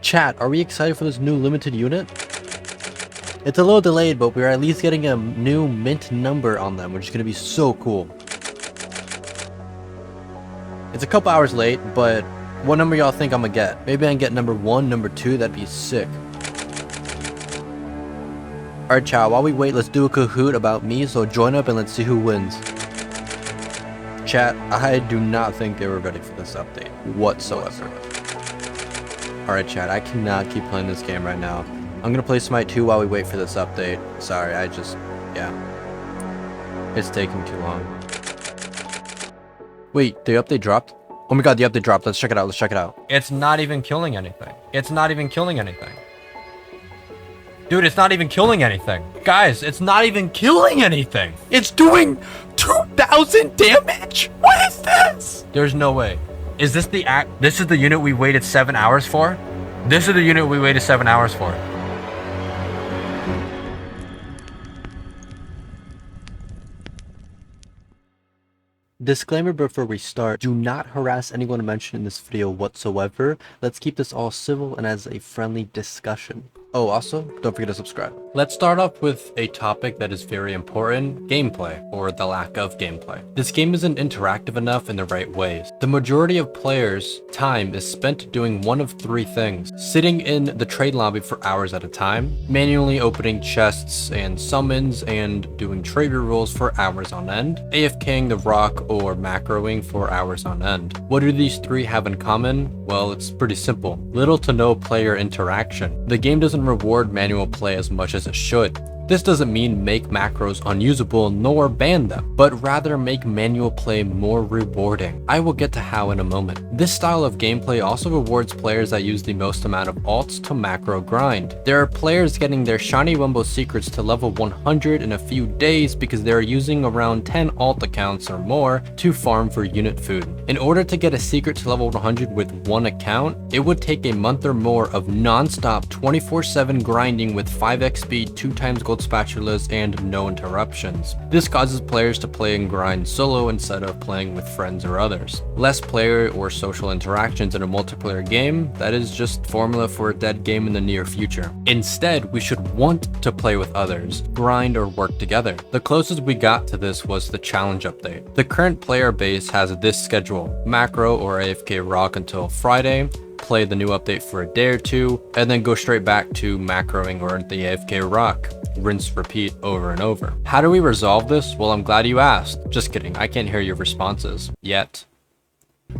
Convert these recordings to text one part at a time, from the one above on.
Chat, are we excited for this new limited unit? It's a little delayed, but we're at least getting a new mint number on them, which is going to be so cool. It's a couple hours late, but what number y'all think I'm gonna get? Maybe I can get number 1, number 2, that'd be sick. Alright chat, while we wait, let's do a Kahoot about me, so join up and let's see who wins. Chat, I do not think they were ready for this update whatsoever. Alright chat, I cannot keep playing this game right now. I'm gonna play Smite 2 while we wait for this update. Sorry, yeah. It's taking too long. Wait, the update dropped? Oh my god, the update dropped. Let's check it out. It's not even killing anything. Dude, it's not even killing anything. Guys, it's not even killing anything. It's doing 2,000 damage? What is this? There's no way. Is this this is the unit we waited 7 hours for? This is the unit we waited 7 hours for. Disclaimer before we start, do not harass anyone mentioned in this video whatsoever. Let's keep this all civil and as a friendly discussion. Oh, also, don't forget to subscribe. Let's start off with a topic that is very important, gameplay, or the lack of gameplay. This game isn't interactive enough in the right ways. The majority of players' time is spent doing one of 3 things: sitting in the trade lobby for hours at a time, manually opening chests and summons, and doing trade rerolls for hours on end, AFKing the rock or macroing for hours on end. What do these 3 have in common? Well, it's pretty simple. Little to no player interaction. The game doesn't reward manual play as much as it should. This doesn't mean make macros unusable nor ban them, but rather make manual play more rewarding. I will get to how in a moment. This style of gameplay also rewards players that use the most amount of alts to macro grind. There are players getting their shiny Wumbo secrets to level 100 in a few days because they are using around 10 alt accounts or more to farm for unit food. In order to get a secret to level 100 with one account, it would take a month or more of non-stop 24/7 grinding with 5x speed, 2 times gold spatulas, and no interruptions. This causes players to play and grind solo instead of playing with friends or others. Less player or social interactions in a multiplayer game, that is just formula for a dead game in the near future. Instead, we should want to play with others, grind or work together. The closest we got to this was the challenge update. The current player base has this schedule: macro or AFK rock until Friday, play the new update for a day or 2, and then go straight back to macroing or the AFK rock. Rinse, repeat over and over. How do we resolve this? Well, I'm glad you asked. Just kidding, I can't hear your responses yet.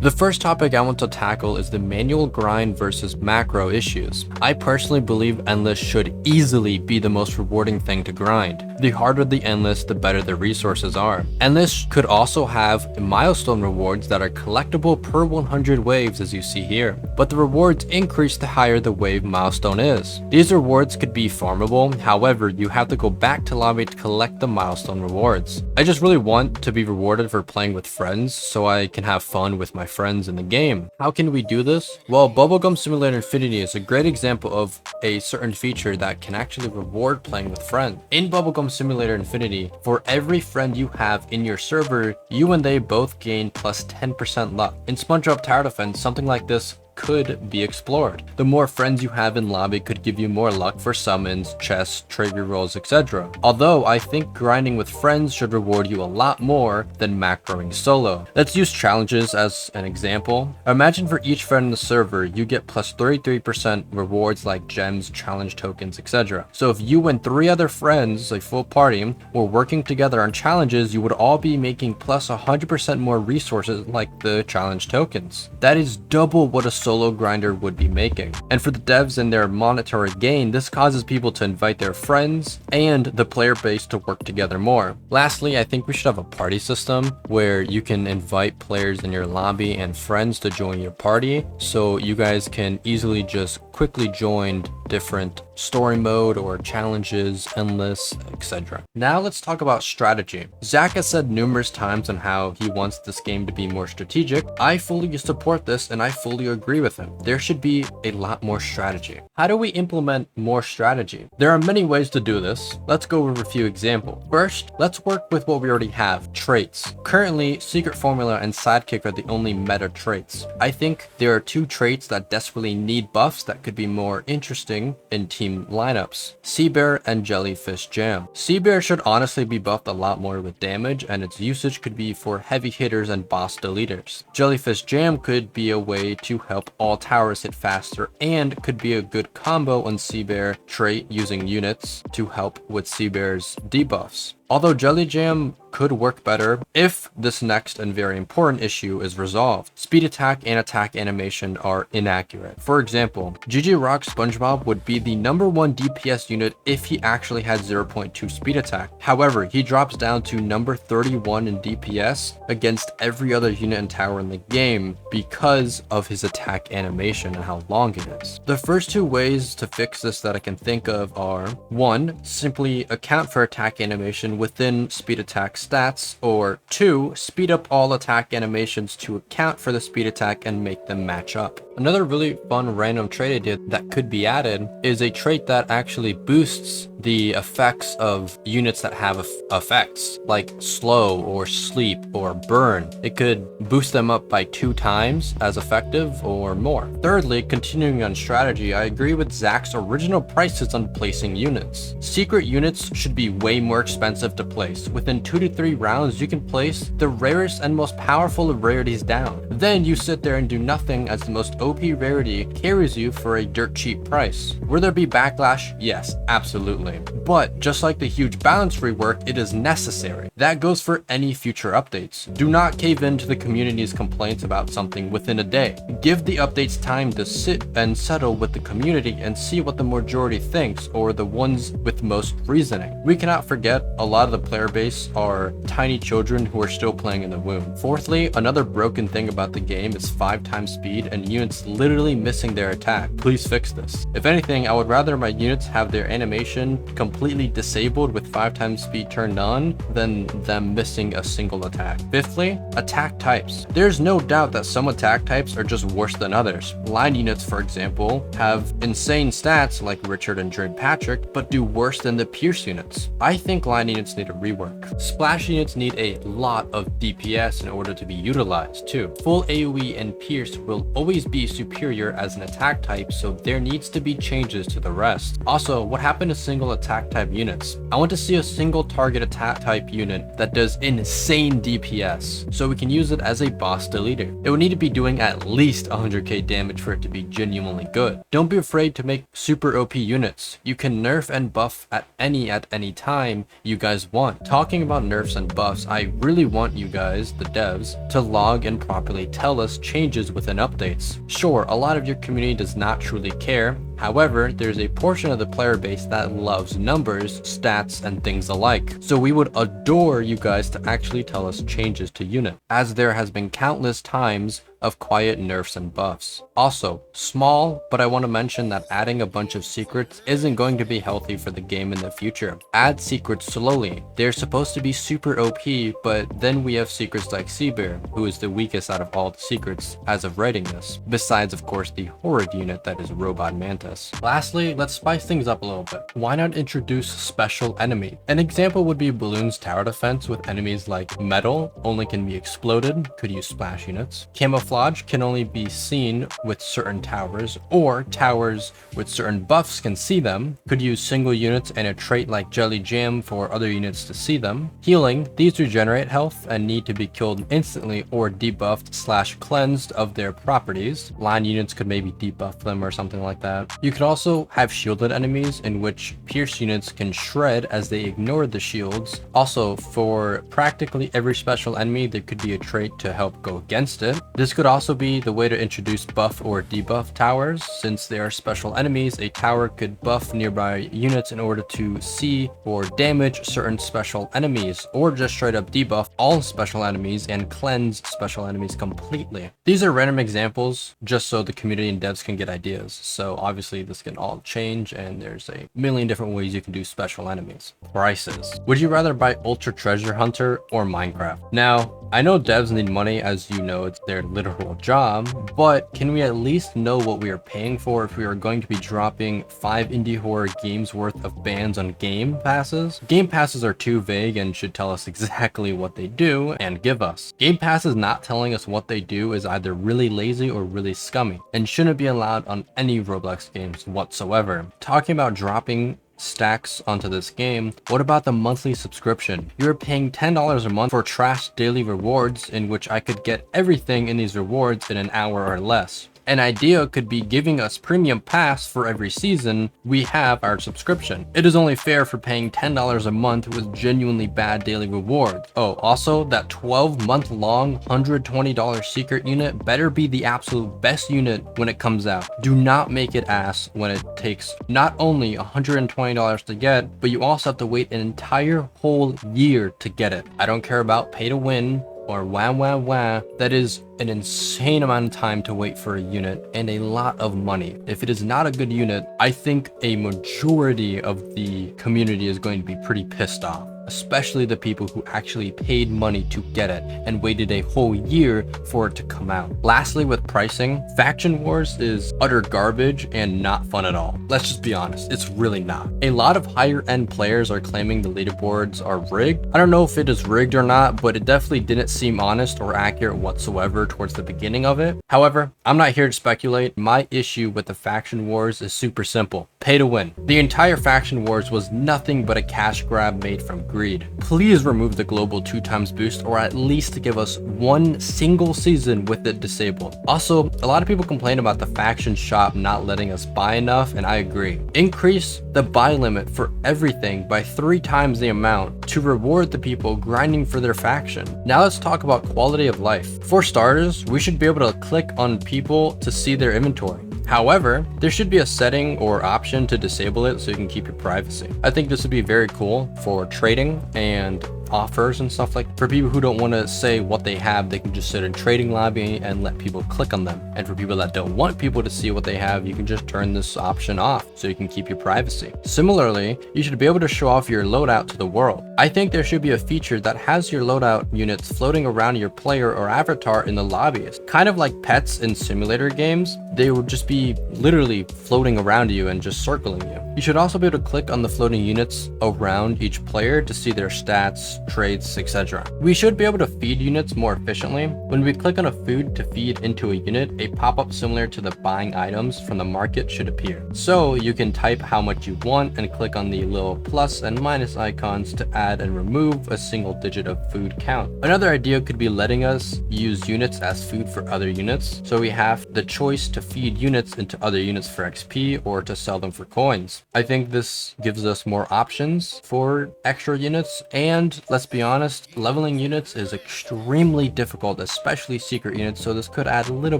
The first topic I want to tackle is the manual grind versus macro issues. I personally believe endless should easily be the most rewarding thing to grind. The harder the endless, the better the resources are. Endless could also have milestone rewards that are collectible per 100 waves, as you see here, but the rewards increase the higher the wave milestone is. These rewards could be farmable, however, you have to go back to lobby to collect the milestone rewards. I just really want to be rewarded for playing with friends so I can have fun with my friends in the game. How can we do this? Well, Bubblegum Simulator Infinity is a great example of a certain feature that can actually reward playing with friends. In Bubblegum Simulator Infinity, for every friend you have in your server, you and they both gain plus 10% luck. In SpongeBob Tower Defense, something like this could be explored. The more friends you have in lobby could give you more luck for summons, chests, trade rerolls, etc. Although I think grinding with friends should reward you a lot more than macroing solo. Let's use challenges as an example. Imagine for each friend in the server, you get plus 33% rewards like gems, challenge tokens, etc. So if you and 3 other friends, a full party, were working together on challenges, you would all be making plus 100% more resources like the challenge tokens. That is double what a solo grinder would be making. And for the devs and their monetary gain, this causes people to invite their friends and the player base to work together more. Lastly, I think we should have a party system where you can invite players in your lobby and friends to join your party, so you guys can easily just quickly join different story mode or challenges, endless, etc. Now let's talk about strategy. Zach has said numerous times on how he wants this game to be more strategic. I fully support this and I fully agree with him. There should be a lot more strategy. How do we implement more strategy? There are many ways to do this. Let's go over a few examples. First, let's work with what we already have, traits. Currently, Secret Formula and Sidekick are the only meta traits. I think there are two traits that desperately need buffs that could be more interesting in team lineups. Sea Bear and Jellyfish Jam. Sea Bear should honestly be buffed a lot more with damage, and its usage could be for heavy hitters and boss deleters. Jellyfish Jam could be a way to help all towers hit faster and could be a good combo on Sea Bear trait using units to help with Sea Bear's debuffs. Although Jelly Jam could work better if this next and very important issue is resolved. Speed attack and attack animation are inaccurate. For example, GG Rock SpongeBob would be the #1 DPS unit if he actually had 0.2 speed attack. However, he drops down to number 31 in DPS against every other unit and tower in the game because of his attack animation and how long it is. The first two ways to fix this that I can think of are 1. Simply account for attack animation within speed attack stats, or 2. Speed up all attack animations to account for the speed attack and make them match up. Another really fun random trait idea that could be added is a trait that actually boosts the effects of units that have effects like slow or sleep or burn. It could boost them up by 2 times as effective or more. Thirdly, continuing on strategy, I agree with Zach's original prices on placing units. Secret units should be way more expensive to place. Within 2 to 3 rounds, you can place the rarest and most powerful of rarities down. Then you sit there and do nothing as the most OP rarity carries you for a dirt cheap price. Will there be backlash? Yes, absolutely. But just like the huge balance rework, it is necessary. That goes for any future updates. Do not cave into the community's complaints about something within a day. Give the updates time to sit and settle with the community and see what the majority thinks, or the ones with most reasoning. We cannot forget a lot of the player base are tiny children who are still playing in the womb. Fourthly, another broken thing about the game is 5 times speed and units literally missing their attack. Please fix this. If anything, I would rather my units have their animation completely disabled with 5 times speed turned on than them missing a single attack. Fifthly, attack types. There's no doubt that some attack types are just worse than others. Line units, for example, have insane stats like Richard and Drake Patrick, but do worse than the Pierce units. I think line units need a rework. Splash units need a lot of DPS in order to be utilized too. Full AoE and Pierce will always be superior as an attack type, so there needs to be changes to the rest. Also, what happened to single attack type units? I want to see a single target attack type unit that does insane DPS, so we can use it as a boss deleter. It would need to be doing at least 100k damage for it to be genuinely good. Don't be afraid to make super OP units. You can nerf and buff at any time you guys want. Talking about nerfs and buffs, I really want you guys, the devs, to log and properly tell us changes within updates. Sure, a lot of your community does not truly care. However, there's a portion of the player base that loves numbers, stats, and things alike. So we would adore you guys to actually tell us changes to unit, as there has been countless times of quiet nerfs and buffs. Also, small, but I want to mention that adding a bunch of secrets isn't going to be healthy for the game in the future. Add secrets slowly. They're supposed to be super OP, but then we have secrets like Seabear, who is the weakest out of all the secrets as of writing this, besides of course the horrid unit that is Robot Mantis. Lastly, let's spice things up a little bit. Why not introduce special enemy? An example would be Balloon's Tower Defense with enemies like Metal, only can be exploded, could use splash units. Camouflage can only be seen with certain towers, or towers with certain buffs can see them, could use single units and a trait like Jelly Jam for other units to see them. Healing, these regenerate health and need to be killed instantly or debuffed/cleansed of their properties. Line units could maybe debuff them or something like that. You could also have shielded enemies in which Pierce units can shred as they ignore the shields. Also, for practically every special enemy, there could be a trait to help go against it. This could also be the way to introduce buff or debuff towers. Since they are special enemies, a tower could buff nearby units in order to see or damage certain special enemies, or just straight up debuff all special enemies and cleanse special enemies completely. These are random examples just so the community and devs can get ideas. So obviously this can all change, and there's a million different ways you can do special enemies. Prices. Would you rather buy Ultra Treasure Hunter or Minecraft? Now, I know devs need money, as you know, it's their literal job, but can we at least know what we are paying for if we are going to be dropping 5 indie horror games worth of bans on game passes? Game passes are too vague and should tell us exactly what they do and give us. Game passes not telling us what they do is either really lazy or really scummy, and shouldn't be allowed on any Roblox games whatsoever. Talking about dropping stacks onto this game, what about the monthly subscription? You're paying $10 a month for trash daily rewards, in which I could get everything in these rewards in an hour or less. An idea could be giving us premium pass for every season we have our subscription. It is only fair for paying $10 a month with genuinely bad daily rewards. Oh, also that 12-month long $120 secret unit better be the absolute best unit when it comes out. Do not make it ass when it takes not only $120 to get, but you also have to wait an entire whole year to get it. I don't care about pay to win or wah. That is an insane amount of time to wait for a unit and a lot of money. If it is not a good unit, I think a majority of the community is going to be pretty pissed off, especially the people who actually paid money to get it and waited a whole year for it to come out. Lastly, with pricing, Faction Wars is utter garbage and not fun at all. Let's just be honest, it's really not. A lot of higher end players are claiming the leaderboards are rigged. I don't know if it is rigged or not, but it definitely didn't seem honest or accurate whatsoever towards the beginning of it. However, I'm not here to speculate. My issue with the Faction Wars is super simple: pay to win. The entire Faction Wars was nothing but a cash grab made from greed. Please remove the global 2x boost, or at least give us one single season with it disabled. Also, a lot of people complain about the faction shop not letting us buy enough, and I agree. Increase the buy limit for everything by 3 times the amount to reward the people grinding for their faction. Now let's talk about quality of life. For starters, we should be able to click on people to see their inventory. However, there should be a setting or option to disable it so you can keep your privacy. I think this would be very cool for trading and offers and stuff. Like for people who don't want to say what they have, they can just sit in trading lobby and let people click on them. And for people that don't want people to see what they have, you can just turn this option off so you can keep your privacy. Similarly, you should be able to show off your loadout to the world. I think there should be a feature that has your loadout units floating around your player or avatar in the lobbies, kind of like pets in simulator games. They would just be literally floating around you and just circling you. You should also be able to click on the floating units around each player to see their stats, traits, etc. We should be able to feed units more efficiently. When we click on a food to feed into a unit, a pop-up similar to the buying items from the market should appear. So you can type how much you want and click on the little plus and minus icons to add and remove a single digit of food count. Another idea could be letting us use units as food for other units, so we have the choice to feed units into other units for XP or to sell them for coins. I think this gives us more options for extra units, and let's be honest, leveling units is extremely difficult, especially secret units, so this could add a little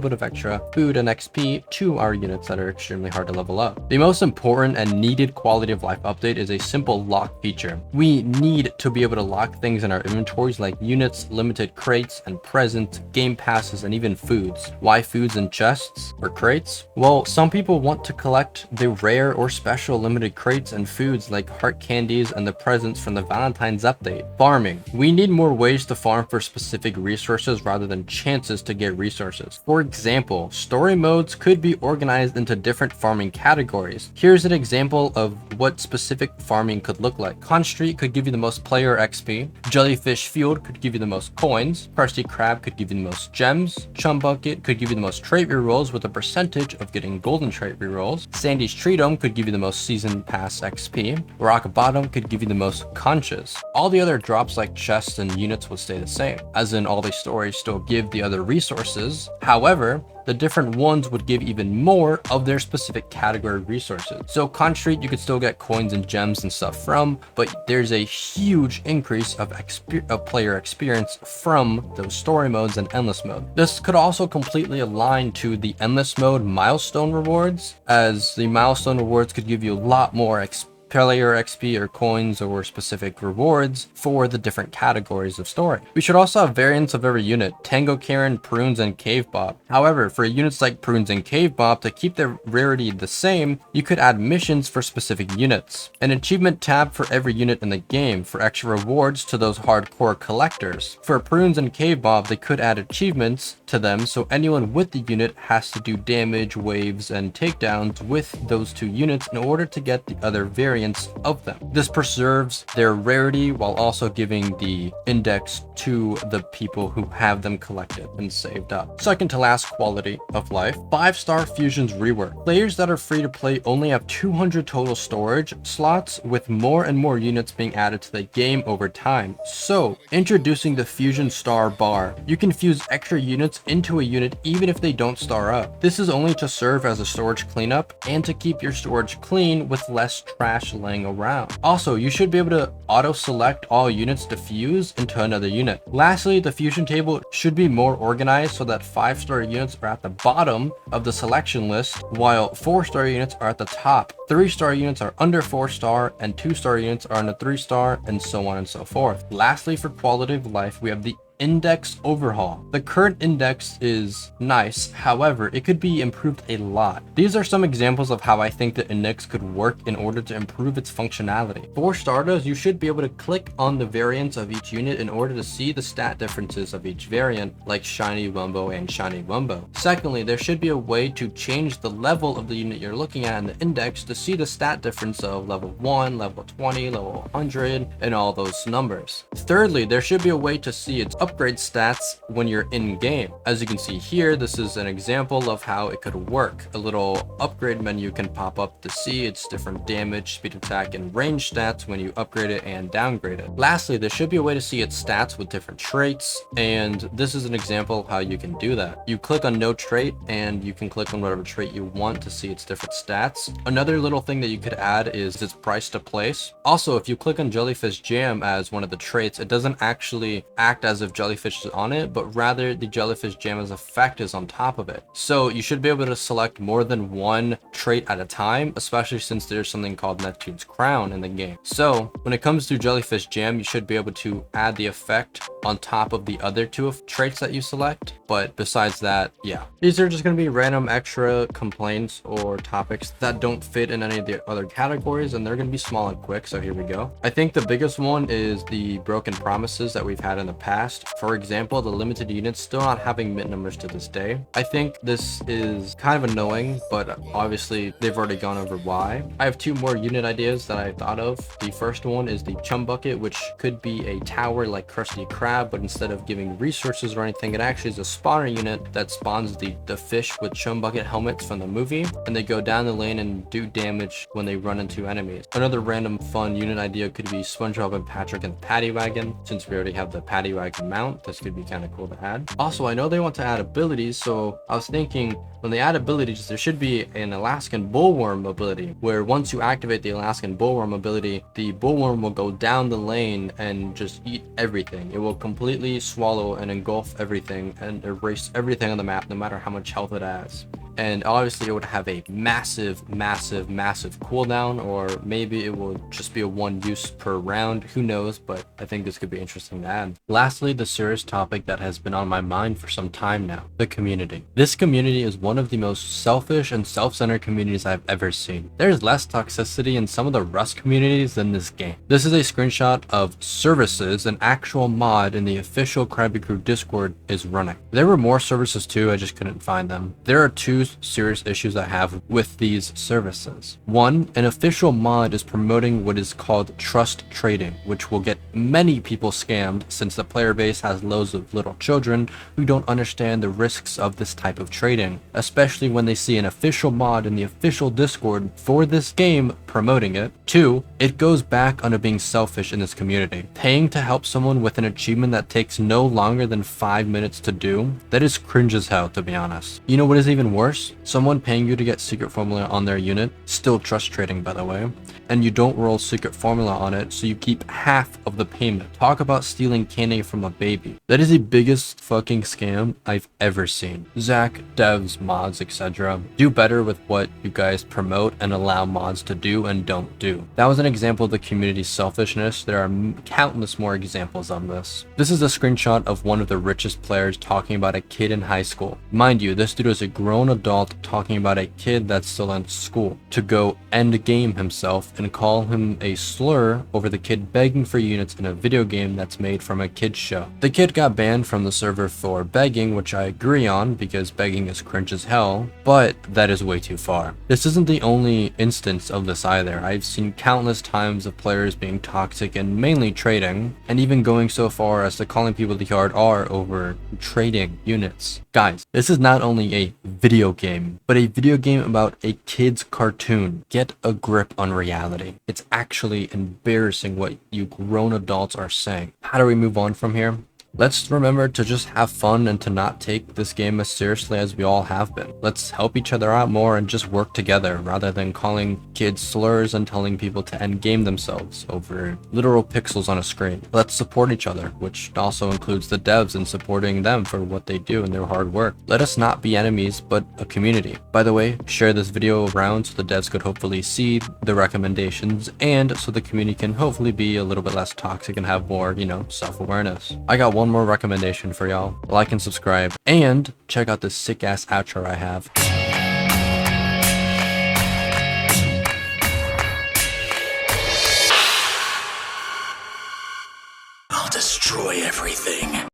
bit of extra food and XP to our units that are extremely hard to level up. The most important and needed quality of life update is a simple lock feature. We need to be able to lock things in our inventories like units, limited crates and presents, game passes, and even foods. Why foods and chests or crates? Well, some people want to collect the rare or special limited crates and foods like heart candies and the presents from the Valentine's update. Farming. We need more ways to farm for specific resources rather than chances to get resources. For example, story modes could be organized into different farming categories. Here's an example of what specific farming could look like. Con Street could give you the most player XP. Jellyfish Field could give you the most coins. Krusty Krab could give you the most gems. Chum Bucket could give you the most trait rerolls with a percentage of getting golden trait rerolls. Sandy's Tree Dome could give you the most season pass XP. Rock Bottom could give you the most conches. All the other drops like chests and units would stay the same, as in all the stories still give the other resources. However, the different ones would give even more of their specific category resources. So Con Street, you could still get coins and gems and stuff from, but there's a huge increase of player experience from those story modes and endless mode. This could also completely align to the endless mode milestone rewards, as the milestone rewards could give you a lot more player XP or coins or specific rewards for the different categories of story. We should also have variants of every unit: Tango Karen, Prunes, and Cave Bob. However, for units like Prunes and Cave Bob, to keep their rarity the same, you could add missions for specific units, an achievement tab for every unit in the game for extra rewards to those hardcore collectors. For Prunes and Cave Bob, they could add achievements to them, so anyone with the unit has to do damage, waves, and takedowns with those two units in order to get the other variants of them. This preserves their rarity while also giving the index to the people who have them collected and saved up. Second to last quality of life, 5-star fusions rework. Players that are free to play only have 200 total storage slots, with more and more units being added to the game over time. So, introducing the fusion star bar. You can fuse extra units into a unit even if they don't star up. This is only to serve as a storage cleanup and to keep your storage clean with less trash laying around. Also, you should be able to auto select all units to fuse into another unit. Lastly, the fusion table should be more organized so that 5-star units are at the bottom of the selection list, while 4-star units are at the top. 3-star units are under 4-star, and 2-star units are under 3-star, and so on and so forth. Lastly, for quality of life, we have the index overhaul. The current index is nice, however, it could be improved a lot. These are some examples of how I think the index could work in order to improve its functionality. For starters, you should be able to click on the variants of each unit in order to see the stat differences of each variant, like Shiny Wumbo and Shiny Wumbo. Secondly, there should be a way to change the level of the unit you're looking at in the index to see the stat difference of level 1, level 20, level 100, and all those numbers. Thirdly, there should be a way to see its upgrade stats when you're in game. As you can see here, this is an example of how it could work. A little upgrade menu can pop up to see its different damage, speed attack, and range stats when you upgrade it and downgrade it. Lastly, there should be a way to see its stats with different traits, and this is an example of how you can do that. You click on no trait and you can click on whatever trait you want to see its different stats. Another little thing that you could add is its price to place. Also, if you click on Jellyfish Jam as one of the traits, it doesn't actually act as if jellyfish is on it, but rather the jellyfish jam's effect is on top of it. So you should be able to select more than one trait at a time, especially since there's something called Neptune's Crown in the game. So when it comes to jellyfish jam, you should be able to add the effect on top of the other two traits that you select. But besides that, yeah, these are just going to be random extra complaints or topics that don't fit in any of the other categories, and they're going to be small and quick. So here we go. I think the biggest one is the broken promises that we've had in the past. For example, the limited units still not having mint numbers to this day. I think this is kind of annoying, but obviously they've already gone over why. I have two more unit ideas that I thought of. The first one is the Chum Bucket, which could be a tower like Krusty Krab, but instead of giving resources or anything, it actually is a spawner unit that spawns the fish with Chum Bucket helmets from the movie, and they go down the lane and do damage when they run into enemies. Another random fun unit idea could be SpongeBob and Patrick and the Paddy Wagon. Since we already have the Paddy Wagon mount, this could be kind of cool to add. Also, I know they want to add abilities, so I was thinking when they add abilities, there should be an Alaskan Bullworm ability, where once you activate the Alaskan Bullworm ability, the Bullworm will go down the lane and just eat everything. It will completely swallow and engulf everything and erase everything on the map, no matter how much health it has. And obviously it would have a massive cooldown, or maybe it will just be a one use per round, who knows, but I think this could be interesting to add. Lastly, the serious topic that has been on my mind for some time now, the community. This community is one of the most selfish and self-centered communities I've ever seen. There's less toxicity in some of the Rust communities than this game. This is a screenshot of services an actual mod in the official Krabby Krew Discord is running. There were more services too, I just couldn't find them. There are two serious issues I have with these services. One, an official mod is promoting what is called trust trading, which will get many people scammed since the player base has loads of little children who don't understand the risks of this type of trading, especially when they see an official mod in the official Discord for this game promoting it. 2, it goes back onto being selfish in this community. Paying to help someone with an achievement that takes no longer than 5 minutes to do, that is cringe as hell, to be honest. You know what is even worse? Someone paying you to get secret formula on their unit, still trust trading by the way, and you don't roll secret formula on it, so you keep half of the payment. Talk about stealing candy from a baby. That is the biggest fucking scam I've ever seen. Zach, devs, mods, etc. do better with what you guys promote and allow mods to do and don't do. That was an example of the community's selfishness. There are countless more examples of this. This is a screenshot of one of the richest players talking about a kid in high school. Mind you, this dude is a grown adult talking about a kid that's still in school, to go end game himself and call him a slur over the kid begging for units in a video game that's made from a kid's show. The kid got banned from the server for begging, which I agree on because begging is cringe as hell, but that is way too far. This isn't the only instance of this either. I've seen countless times of players being toxic and mainly trading, and even going so far as to calling people the hard R over trading units. Guys, this is not only a video game, but a video game about a kid's cartoon. Get a grip on reality. It's actually embarrassing what you grown adults are saying. How do we move on from here? Let's remember to just have fun and to not take this game as seriously as we all have been. Let's help each other out more and just work together rather than calling kids slurs and telling people to end game themselves over literal pixels on a screen. Let's support each other, which also includes the devs and supporting them for what they do and their hard work. Let us not be enemies, but a community. By the way, share this video around so the devs could hopefully see the recommendations and so the community can hopefully be a little bit less toxic and have more, self-awareness. I got one more recommendation for y'all. Like and subscribe, and check out this sick ass outro I have. I'll destroy everything.